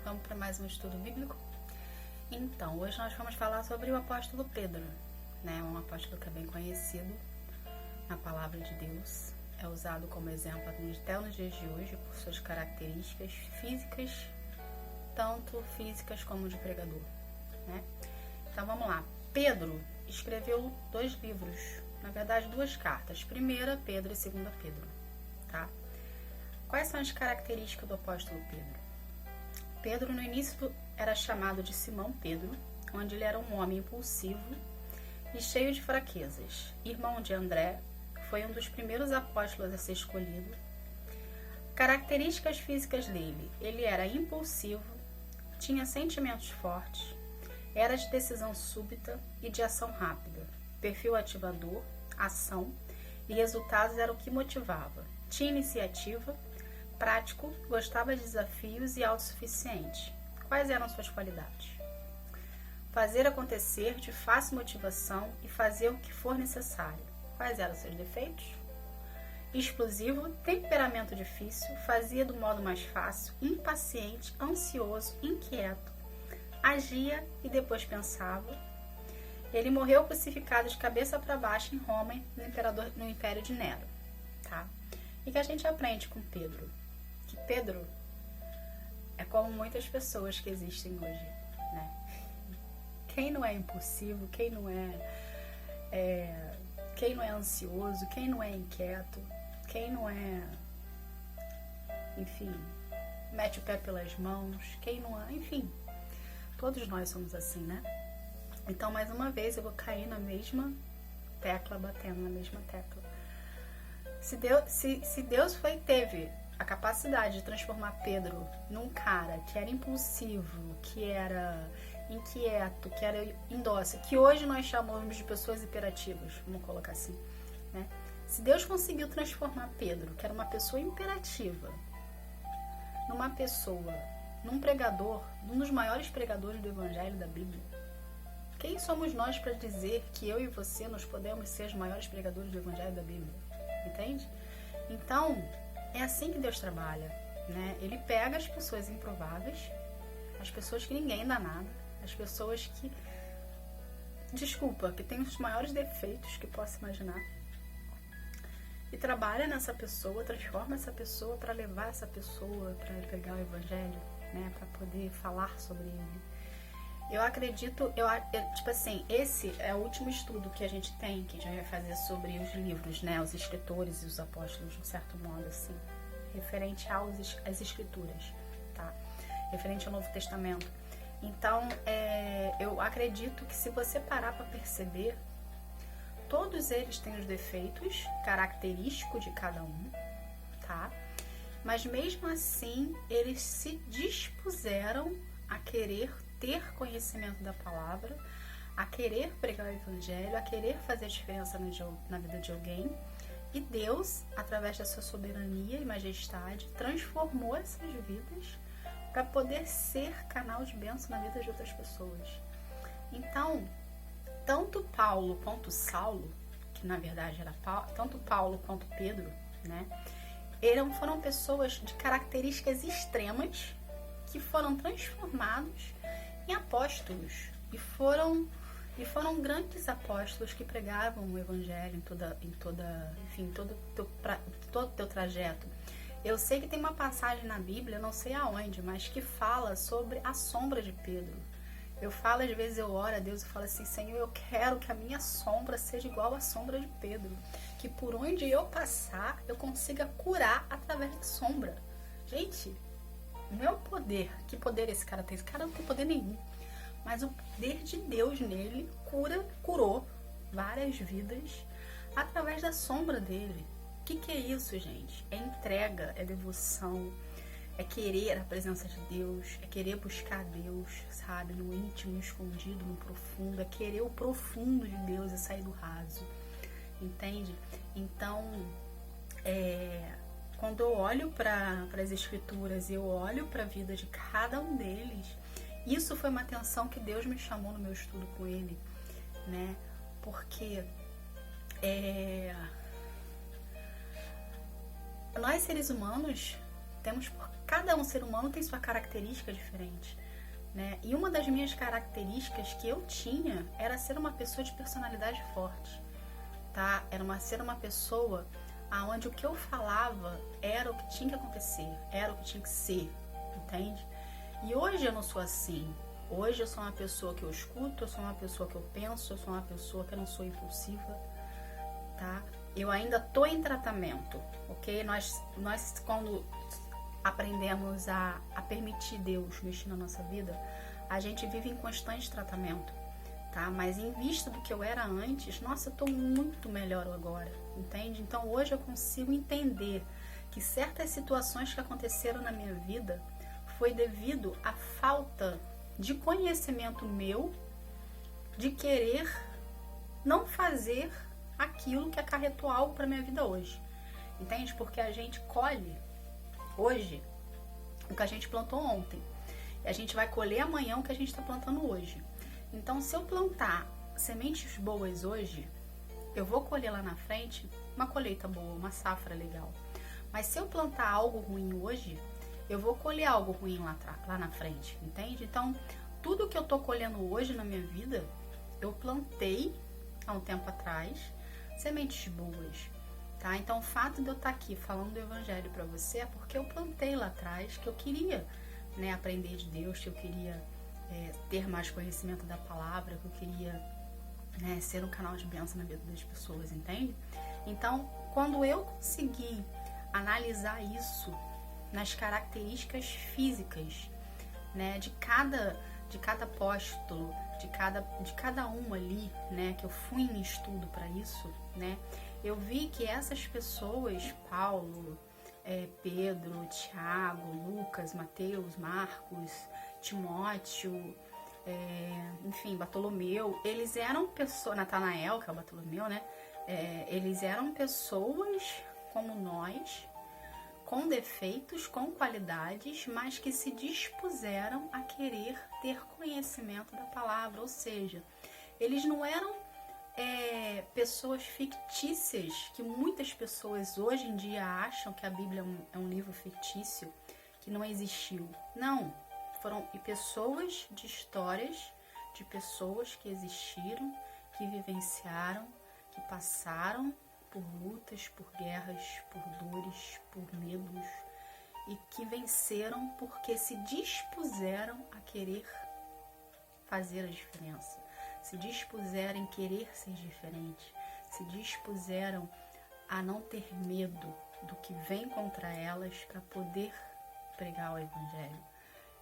Vamos para mais um estudo bíblico? Então, hoje nós vamos falar sobre o apóstolo Pedro, né? Um apóstolo que é bem conhecido na palavra de Deus, é usado como exemplo até nos dias de hoje por suas características físicas, tanto físicas como de pregador, né? Então vamos lá. Pedro escreveu 2 livros, na verdade 2 cartas, 1 Pedro e 2 Pedro, tá? Quais são as características do apóstolo Pedro? Pedro no início era chamado de Simão Pedro, onde ele era um homem impulsivo e cheio de fraquezas. Irmão de André, foi um dos primeiros apóstolos a ser escolhido. Características físicas dele: ele era impulsivo, tinha sentimentos fortes, era de decisão súbita e de ação rápida, perfil ativador, ação e resultados era o que motivava. Tinha iniciativa, prático, gostava de desafios e autossuficiente. Quais eram suas qualidades? Fazer acontecer, de fácil motivação e fazer o que for necessário. Quais eram seus defeitos? Explosivo, temperamento difícil, fazia do modo mais fácil, impaciente, ansioso, inquieto, agia e depois pensava. Ele morreu crucificado de cabeça para baixo em Roma, no Império de Nero. Tá? E que a gente aprende com Pedro? Que Pedro é como muitas pessoas que existem hoje, né? Quem não é impulsivo, quem não é ansioso, quem não é inquieto, quem não é, enfim, mete o pé pelas mãos, quem não é, enfim, todos nós somos assim, né? Então, mais uma vez, eu vou cair na mesma tecla, batendo na mesma tecla. Se Deus teve a capacidade de transformar Pedro num cara que era impulsivo, que era inquieto, que era indócil, que hoje nós chamamos de pessoas hiperativas, vamos colocar assim, né? Se Deus conseguiu transformar Pedro, que era uma pessoa imperativa, num pregador, um dos maiores pregadores do Evangelho da Bíblia, quem somos nós para dizer que eu e você nós podemos ser os maiores pregadores do Evangelho da Bíblia? Entende? Então, é assim que Deus trabalha, né? Ele pega as pessoas improváveis, as pessoas que ninguém dá nada, as pessoas que, que têm os maiores defeitos que possa imaginar, e trabalha nessa pessoa, transforma essa pessoa para levar essa pessoa para pegar o Evangelho, né? Para poder falar sobre ele. Eu acredito, tipo assim, esse é o último estudo que a gente tem, que a gente vai fazer sobre os livros, né? Os escritores e os apóstolos, de um certo modo, assim, referente às escrituras, tá? Referente ao Novo Testamento. Então, eu acredito que se você parar para perceber, todos eles têm os defeitos característicos de cada um, tá? Mas mesmo assim, eles se dispuseram a querer ter conhecimento da palavra, a querer pregar o Evangelho, a querer fazer diferença na vida de alguém. E Deus, através da sua soberania e majestade, transformou essas vidas para poder ser canal de bênção na vida de outras pessoas. Então, tanto Paulo quanto Saulo, que na verdade era Paulo, tanto Paulo quanto Pedro, né, foram pessoas de características extremas que foram transformados em apóstolos e foram grandes apóstolos que pregavam o Evangelho em todo o teu trajeto. Eu sei que tem uma passagem na Bíblia, não sei aonde, mas que fala sobre a sombra de Pedro. Eu falo, às vezes eu oro a Deus e falo assim: Senhor, eu quero que a minha sombra seja igual à sombra de Pedro, que por onde eu passar eu consiga curar através da sombra. Gente, não é o poder. Que poder esse cara tem? Esse cara não tem poder nenhum. Mas o poder de Deus nele curou várias vidas através da sombra dele. O que é isso, gente? É entrega, é devoção, é querer a presença de Deus, é querer buscar Deus, sabe? No íntimo, no escondido, no profundo. É querer o profundo de Deus e sair do raso. Entende? Então, quando eu olho para as escrituras e eu olho para a vida de cada um deles, isso foi uma atenção que Deus me chamou no meu estudo com ele, né? Porque nós seres humanos cada um ser humano tem sua característica diferente, né? E uma das minhas características que eu tinha era ser uma pessoa de personalidade forte, tá? Ser uma pessoa aonde o que eu falava era o que tinha que acontecer, era o que tinha que ser, entende? E hoje eu não sou assim. Hoje eu sou uma pessoa que eu escuto, eu sou uma pessoa que eu penso, eu sou uma pessoa que eu não sou impulsiva, tá? Eu ainda tô em tratamento, ok? Nós quando aprendemos a permitir Deus mexer na nossa vida, a gente vive em constante tratamento, tá? Mas em vista do que eu era antes, nossa, eu tô muito melhor agora, entende? Então hoje eu consigo entender que certas situações que aconteceram na minha vida foi devido à falta de conhecimento meu, de querer não fazer aquilo que acarretou algo para minha vida hoje, entende? Porque a gente colhe hoje o que a gente plantou ontem, e a gente vai colher amanhã o que a gente está plantando hoje. Então, se eu plantar sementes boas hoje, eu vou colher lá na frente uma colheita boa, uma safra legal. Mas se eu plantar algo ruim hoje, eu vou colher algo ruim lá na frente, entende? Então, tudo que eu tô colhendo hoje na minha vida, eu plantei há um tempo atrás sementes boas, tá? Então, o fato de eu estar aqui falando do Evangelho para você é porque eu plantei lá atrás que eu queria, né, aprender de Deus, que eu queria ter mais conhecimento da palavra, que eu queria, né, ser um canal de bênção na vida das pessoas, entende? Então, quando eu consegui analisar isso nas características físicas, né, de cada apóstolo, de cada um ali, né, que eu fui em estudo para isso, né, eu vi que essas pessoas, Paulo, Pedro, Tiago, Lucas, Mateus, Marcos, Timóteo, enfim, Bartolomeu, eles eram pessoas, Natanael, que é o Bartolomeu, né, eles eram pessoas como nós, com defeitos, com qualidades, mas que se dispuseram a querer ter conhecimento da palavra, ou seja, eles não eram pessoas fictícias, que muitas pessoas hoje em dia acham que a Bíblia é um livro fictício, que não existiu. Não, foram pessoas de histórias, de pessoas que existiram, que vivenciaram, que passaram por lutas, por guerras, por dores, por medos, e que venceram porque se dispuseram a querer fazer a diferença, se dispuseram em querer ser diferente, se dispuseram a não ter medo do que vem contra elas para poder pregar o Evangelho,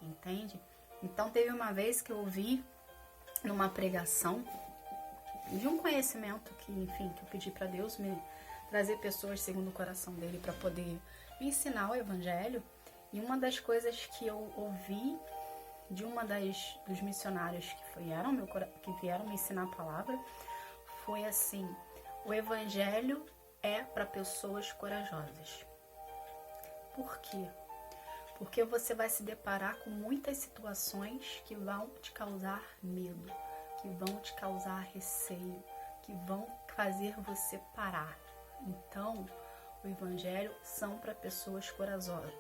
entende? Então teve uma vez que eu ouvi numa pregação de um conhecimento que, enfim, que eu pedi para Deus me trazer pessoas segundo o coração dele para poder me ensinar o Evangelho. E uma das coisas que eu ouvi de dos missionários que vieram me ensinar a palavra foi assim: o Evangelho é para pessoas corajosas. Por quê? Porque você vai se deparar com muitas situações que vão te causar medo, que vão te causar receio, que vão fazer você parar. Então, o Evangelho são para pessoas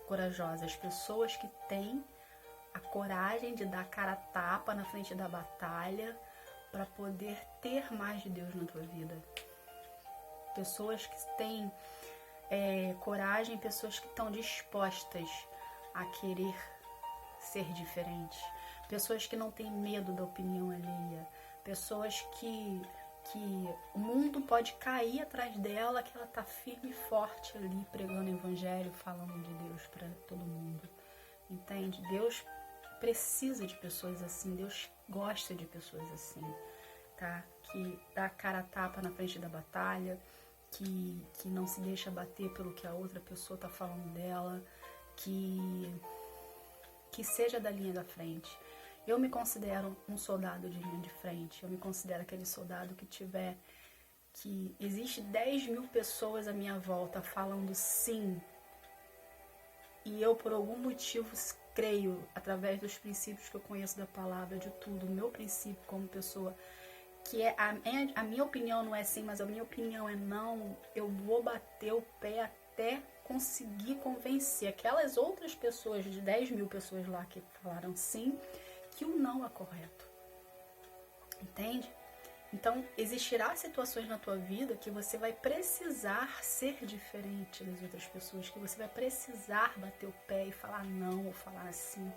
corajosas, pessoas que têm a coragem de dar cara a tapa na frente da batalha para poder ter mais de Deus na tua vida. Pessoas que têm coragem, pessoas que estão dispostas a querer ser diferentes. Pessoas que não têm medo da opinião alheia, pessoas que o mundo pode cair atrás dela, que ela tá firme e forte ali, pregando o Evangelho, falando de Deus para todo mundo, entende? Deus precisa de pessoas assim, Deus gosta de pessoas assim, tá? Que dá a cara a tapa na frente da batalha, que não se deixa bater pelo que a outra pessoa tá falando dela, que seja da linha da frente. Eu me considero um soldado de linha de frente. Eu me considero aquele soldado que existe 10.000 pessoas à minha volta falando sim. E eu, por algum motivo, creio, através dos princípios que eu conheço da palavra, de tudo, o meu princípio como pessoa, que a minha opinião não é sim, mas a minha opinião é não. Eu vou bater o pé até conseguir convencer aquelas outras pessoas, de 10 mil pessoas lá que falaram sim, que o não é correto. Entende? Então, existirá situações na tua vida que você vai precisar ser diferente das outras pessoas, que você vai precisar bater o pé e falar não ou falar sim,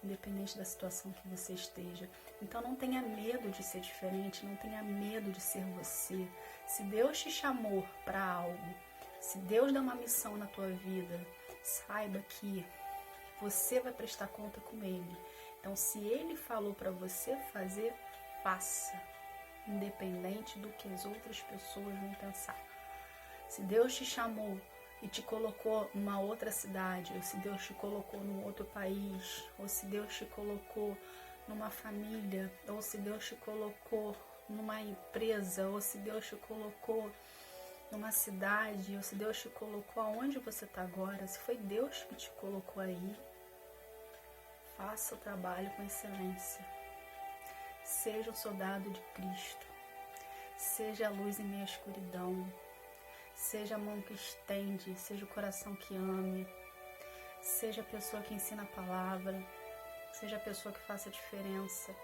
independente da situação que você esteja. Então, não tenha medo de ser diferente, não tenha medo de ser você. Se Deus te chamou para algo, se Deus dá uma missão na tua vida, saiba que você vai prestar conta com Ele. Então, se Ele falou para você fazer, faça, independente do que as outras pessoas vão pensar. Se Deus te chamou e te colocou numa outra cidade, ou se Deus te colocou num outro país, ou se Deus te colocou numa família, ou se Deus te colocou numa empresa, ou se Deus te colocou numa cidade, ou se Deus te colocou aonde você está agora, se foi Deus que te colocou aí, faça o trabalho com excelência. Seja o soldado de Cristo. Seja a luz em meio à escuridão. Seja a mão que estende. Seja o coração que ame. Seja a pessoa que ensina a palavra. Seja a pessoa que faça a diferença.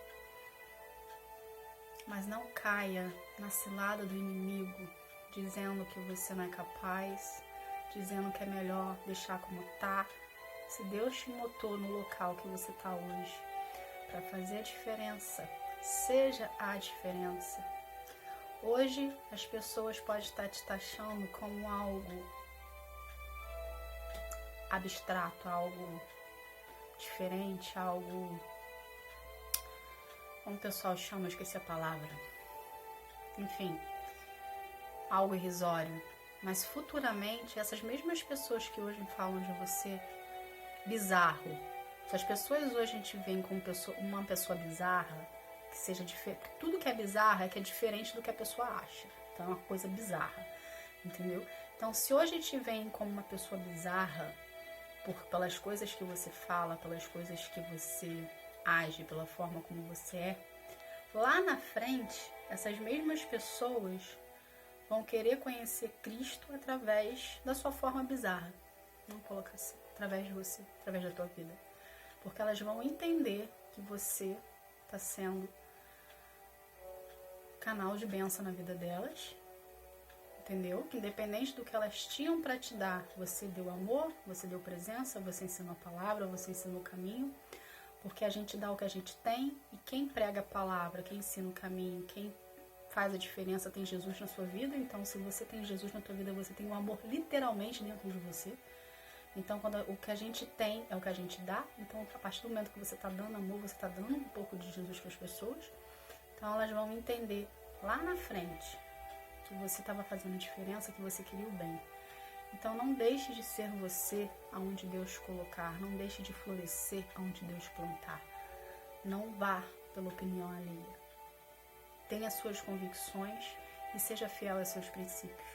Mas não caia na cilada do inimigo, dizendo que você não é capaz, dizendo que é melhor deixar como tá. Se Deus te botou no local que você está hoje para fazer a diferença, seja a diferença. Hoje as pessoas podem estar te taxando como algo abstrato, algo diferente, algo, como o pessoal chama, eu esqueci a palavra, enfim, algo irrisório. Mas futuramente essas mesmas pessoas que hoje falam de você bizarro, se as pessoas hoje a gente vê como uma pessoa bizarra, que seja diferente, tudo que é bizarro é que é diferente do que a pessoa acha, então é uma coisa bizarra, entendeu? Então, se hoje te veem como uma pessoa bizarra, pelas coisas que você fala, pelas coisas que você age, pela forma como você é, lá na frente, essas mesmas pessoas vão querer conhecer Cristo através da sua forma bizarra, vamos colocar assim, através de você, através da tua vida, porque elas vão entender que você está sendo canal de bênção na vida delas, entendeu? Que independente do que elas tinham para te dar, você deu amor, você deu presença, você ensinou a palavra, você ensinou o caminho, porque a gente dá o que a gente tem, e quem prega a palavra, quem ensina o caminho, quem faz a diferença tem Jesus na sua vida. Então, se você tem Jesus na tua vida, você tem o amor literalmente dentro de você. Então, o que a gente tem é o que a gente dá. Então, a partir do momento que você está dando amor, você está dando um pouco de Jesus para as pessoas. Então, elas vão entender lá na frente que você estava fazendo diferença, que você queria o bem. Então, não deixe de ser você aonde Deus te colocar. Não deixe de florescer aonde Deus plantar. Não vá pela opinião alheia. Tenha suas convicções e seja fiel aos seus princípios.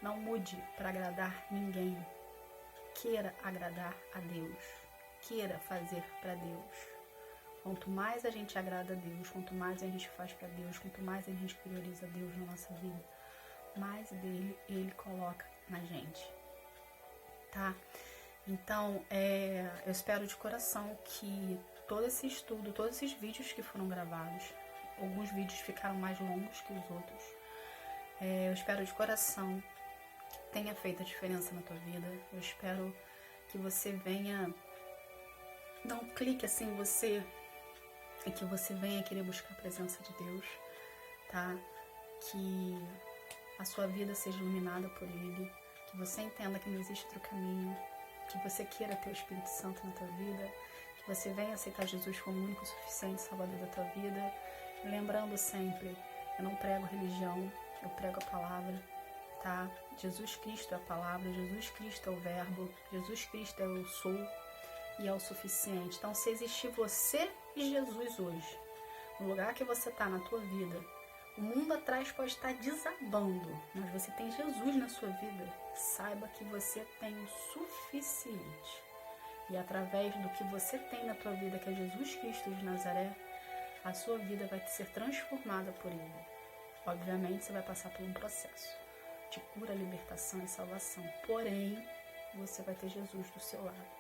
Não mude para agradar ninguém. Queira agradar a Deus. Queira fazer para Deus. Quanto mais a gente agrada a Deus, quanto mais a gente faz para Deus, quanto mais a gente prioriza Deus na nossa vida, mais dele Ele coloca na gente. Tá? Então, eu espero de coração que todo esse estudo, todos esses vídeos que foram gravados, alguns vídeos ficaram mais longos que os outros, eu espero de coração que tenha feito a diferença na tua vida. Eu espero que você venha dar um clique assim em você e que você venha querer buscar a presença de Deus, tá? Que a sua vida seja iluminada por Ele, que você entenda que não existe outro caminho, que você queira ter o Espírito Santo na tua vida, que você venha aceitar Jesus como o único suficiente salvador da tua vida. Lembrando sempre, eu não prego religião, eu prego a palavra, tá? Jesus Cristo é a palavra, Jesus Cristo é o verbo, Jesus Cristo é o eu sou e é o suficiente. Então, se existir você e Jesus hoje, no lugar que você está na tua vida, o mundo atrás pode estar desabando, mas você tem Jesus na sua vida, saiba que você tem o suficiente. E através do que você tem na tua vida, que é Jesus Cristo de Nazaré, a sua vida vai ser transformada por Ele. Obviamente, você vai passar por um processo de cura, libertação e salvação. Porém, você vai ter Jesus do seu lado.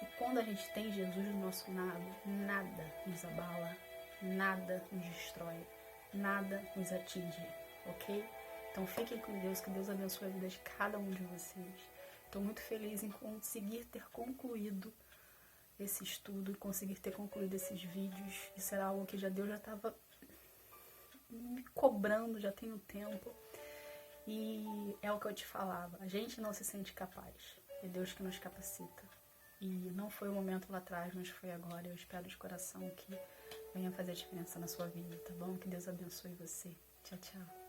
E quando a gente tem Jesus do nosso lado, nada nos abala, nada nos destrói, nada nos atinge, ok? Então fiquem com Deus, que Deus abençoe a vida de cada um de vocês. Estou muito feliz em conseguir ter concluído esse estudo e conseguir ter concluído esses vídeos. Isso era algo que Deus já estava me cobrando, já tem um tempo. E é o que eu te falava, a gente não se sente capaz, é Deus que nos capacita. E não foi o momento lá atrás, mas foi agora. Eu espero de coração que venha fazer a diferença na sua vida, tá bom? Que Deus abençoe você. Tchau, tchau.